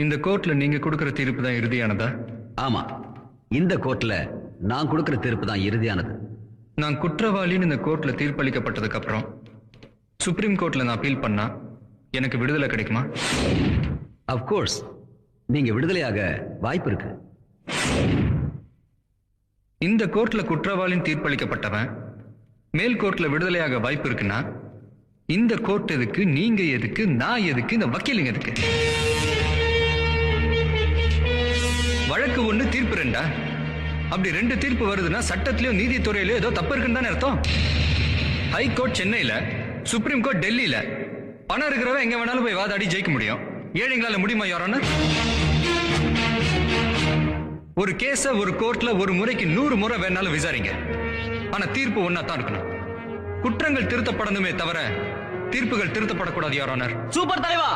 இந்த கோர்ட்ல நீங்க கொடுக்கிற தீர்ப்பு தான் இறுதியானதா? ஆமா, இந்த கோர்ட்ல நான் கொடுக்கிற தீர்ப்பு தான் இறுதியானது. நான் குற்றவாளின்னு இந்த கோர்ட்ல தீர்ப்பளிக்கப்பட்டதுக்கு அப்புறம் சுப்ரீம் கோர்ட்ல நான் அப்பீல் பண்ணா எனக்கு விடுதலை கிடைக்குமா? அப்கோர்ஸ், நீங்க விடுதலையாக வாய்ப்பு இருக்கு. இந்த கோர்ட்ல குற்றவாளின்னு தீர்ப்பளிக்கப்பட்டவன் மேல் கோர்ட்ல விடுதலையாக வாய்ப்பு இருக்குன்னா இந்த கோர்ட் எதுக்கு, நீங்க எதுக்கு, நான் எதுக்கு, இந்த வக்கீலுங்க எதுக்கு? வழக்கு ஒண்ணு தீர்ப்பு ரெண்டா? அப்படி ரெண்டு தீர்ப்பு வருதுன்னா சட்டத்திலயோ நீதித்துறையிலயோ ஏதோ தப்பு இருக்குன்னு தானே அர்த்தம். ஹை கோர்ட் சென்னையில, சுப்ரீம் கோர்ட் டெல்லியில. பணம் இருக்கிறவன் எங்க வேணாலும் போய் வாதாடி ஜெயிக்க முடியும். ஏழைங்களால முடியுமா யாரோன்னு? ஒரு கேஸ ஒரு கோர்ட்ல ஒரு முறைக்கு 100 முறை வேணாலும் விசாரிங்க, ஆனா தீர்ப்பு ஒன்னா தான் இருக்கணும். குற்றங்கள் திருத்தப்படணுமே தவிர தீர்ப்புகள் திருத்தப்படக்கூடாது யாரோனர். சூப்பர் தலைவா.